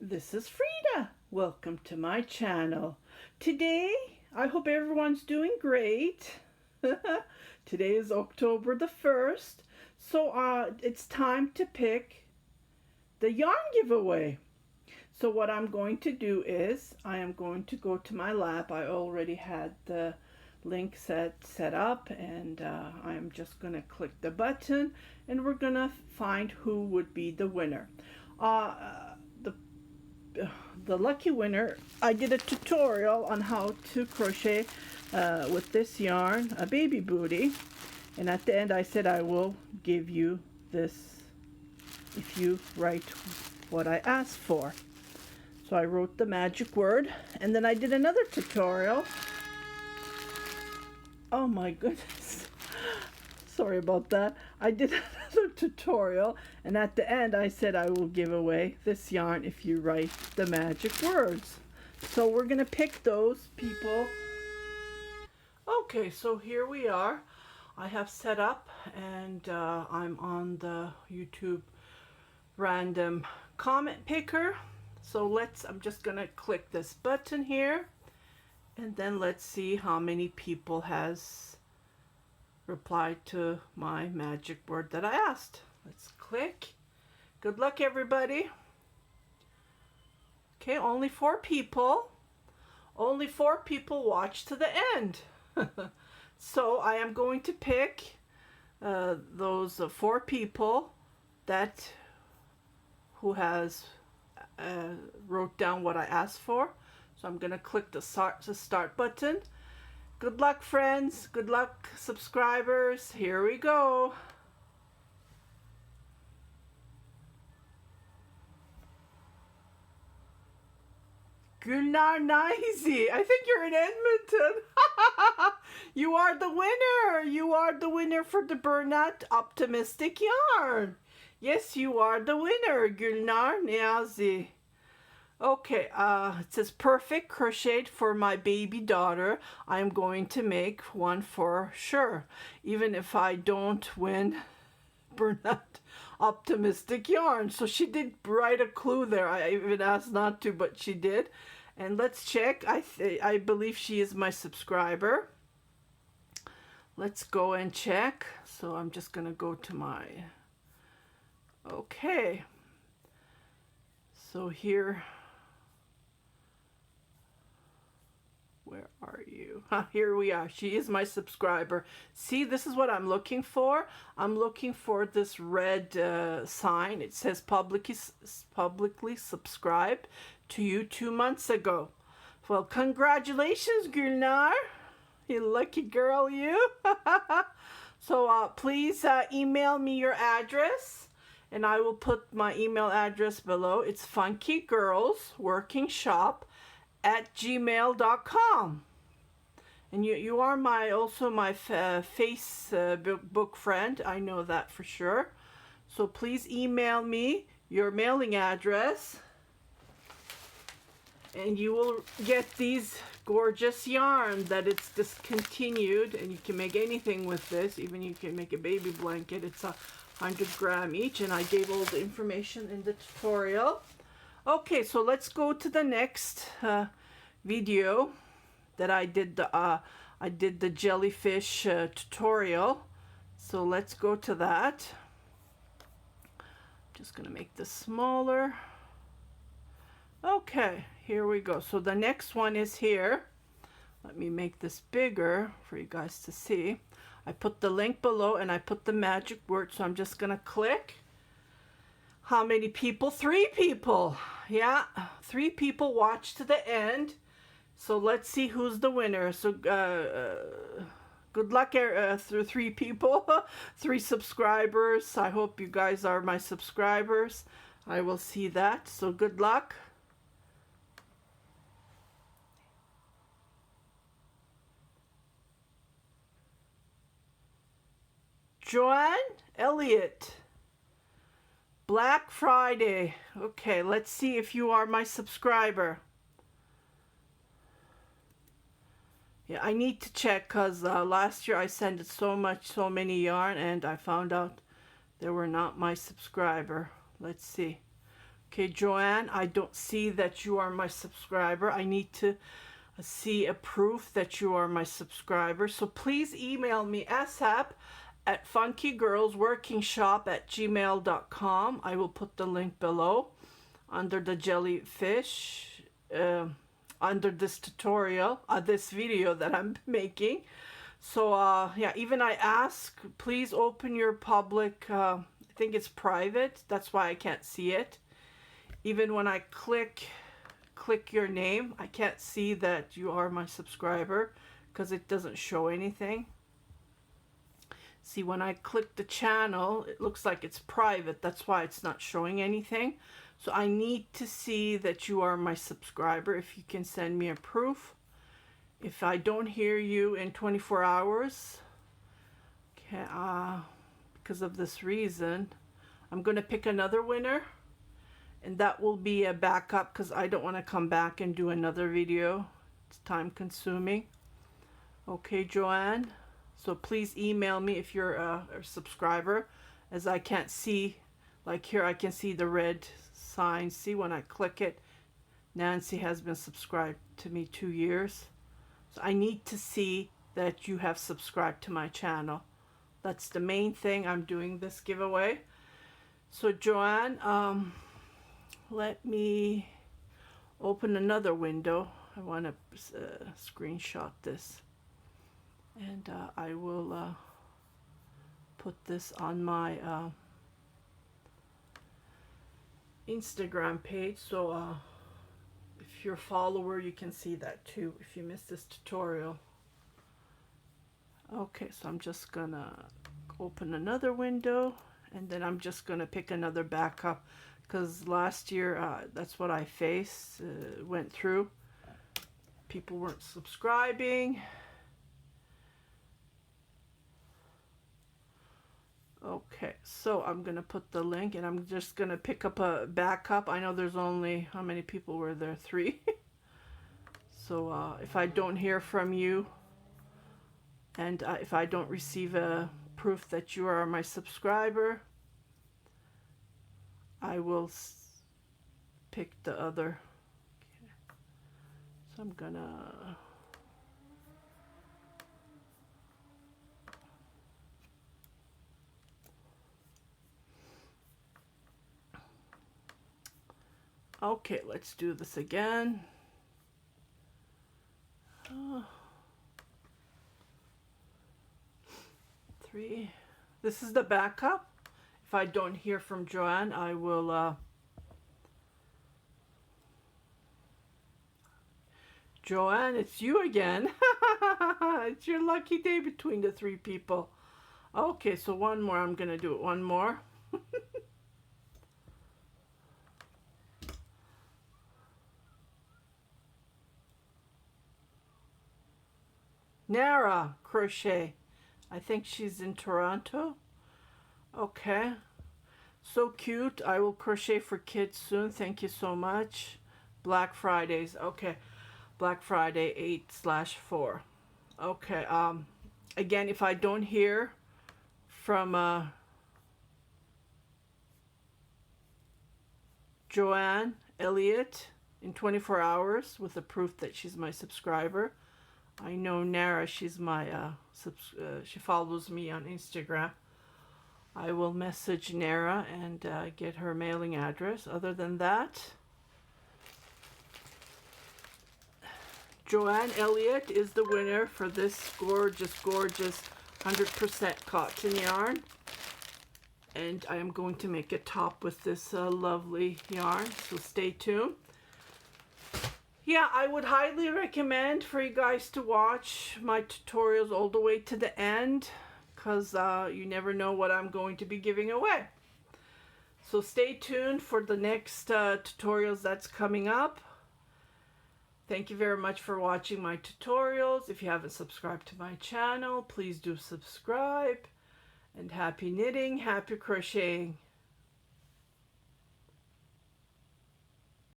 This is Frida. Welcome to my channel. Today, I hope everyone's doing great. Today is October the 1st, so it's time to pick the yarn giveaway. So what I'm going to do is, I am going to go to my lab. I already had the link set up, and I'm just going to click the button, and we're going to find who would be the winner. The lucky winner, I did a tutorial on how to crochet with this yarn, a baby booty, and at the end I said I will give you this if you write what I asked for. So I wrote the magic word, and then I did another tutorial. Oh my goodness, sorry about that. I did another tutorial, and at the end I said I will give away this yarn if you write the magic words. So we're gonna pick those people. Okay, so here we are. I have set up, and I'm on the YouTube random comment picker. So I'm just gonna click this button here, and then let's see how many people has replied to my magic word that I asked. Let's click. Good luck, everybody. Okay, only 4 people. Only 4 people watched to the end. So I am going to pick those 4 people who has wrote down what I asked for. So I'm gonna click the start button. Good luck, friends. Good luck, subscribers. Here we go. Gulnar, Niazi. I think you're in Edmonton. You are the winner. You are the winner for the BERNAT Optimistic Yarn. Yes, you are the winner, Gulnar, Niazi. Okay, it says perfect crocheted for my baby daughter. I'm going to make one for sure, even if I don't win BERNAT Optimistic Yarn. So she did write a clue there. I even asked not to, but she did. And let's check. I believe she is my subscriber. Let's go and check. So I'm just gonna go to my, okay. So here, where are you? Here we are. She is my subscriber. See, this is what I'm looking for. I'm looking for this red sign. It says publicly subscribed to you 2 months ago. Well, congratulations, Gulnar. You lucky girl, you. So please email me your address, and I will put my email address below. It's funkygirlsworkingshop@gmail.com. And you are also my Facebook friend. I know that for sure. So please email me your mailing address, and you will get these gorgeous yarn that it's discontinued. And you can make anything with this. Even you can make a baby blanket. It's 100 gram each, and I gave all the information in the tutorial. Okay, so let's go to the next video that I did the jellyfish tutorial. So let's go to that. Just gonna make this smaller. Okay, here we go. So the next one is here. Let me make this bigger for you guys to see. I put the link below, and I put the magic word. So I'm just gonna click. How many people? 3 people. Yeah, 3 people watched to the end. So let's see who's the winner. So good luck through 3 people, 3 subscribers. I hope you guys are my subscribers. I will see that. So good luck. Joanne, Elliott. Black Friday. Okay, let's see if you are my subscriber. Yeah, I need to check, because last year I sent so many yarn, and I found out they were not my subscriber. Let's see. Okay, Joanne, I don't see that you are my subscriber. I need to see a proof that you are my subscriber. So please email me ashap@funkygirlsworkingshop@gmail.com. I will put the link below under the jellyfish, under this tutorial, this video that I'm making. So yeah, even I ask, please open your public, I think it's private, that's why I can't see it. Even when I click your name, I can't see that you are my subscriber because it doesn't show anything. See, when I click the channel, it looks like it's private, that's why it's not showing anything. So I need to see that you are my subscriber. If you can send me a proof. If I don't hear you in 24 hours, okay, because of this reason, I'm going to pick another winner. And that will be a backup because I don't want to come back and do another video. It's time consuming. Okay, Joanne. So please email me if you're a subscriber, as I can't see, like here I can see the red sign. See, when I click it, Nancy has been subscribed to me 2 years. So I need to see that you have subscribed to my channel. That's the main thing I'm doing this giveaway. So Joanne, let me open another window. I want to screenshot this, and I will put this on my Instagram page, so if you're a follower you can see that too if you missed this tutorial. Okay, so I'm just gonna open another window, and then I'm just gonna pick another backup because last year that's what I faced, went through. People weren't subscribing. Okay, so I'm gonna put the link, and I'm just gonna pick up a backup. I know there's only, how many people were there? 3. So if I don't hear from you, and if I don't receive a proof that you are my subscriber, I will pick the other. Okay. So I'm gonna okay, let's do this again. 3. This is the backup. If I don't hear from Joanne, I will Joanne, it's you again. It's your lucky day between the 3 people. Okay, so one more. I'm gonna do it one more. Naraa Crochet. I think she's in Toronto. Okay. So cute. I will crochet for kids soon. Thank you so much. Black Fridays. Okay. Black Friday 8/4. Okay. Again, if I don't hear from Joanne Elliott in 24 hours with the proof that she's my subscriber. I know Naraa, she's my she follows me on Instagram. I will message Naraa and get her mailing address. Other than that, Joanne Elliott is the winner for this gorgeous, gorgeous 100% cotton yarn. And I am going to make a top with this lovely yarn, so stay tuned. Yeah, I would highly recommend for you guys to watch my tutorials all the way to the end, because you never know what I'm going to be giving away. So stay tuned for the next tutorials that's coming up. Thank you very much for watching my tutorials. If you haven't subscribed to my channel, please do subscribe. And happy knitting, happy crocheting.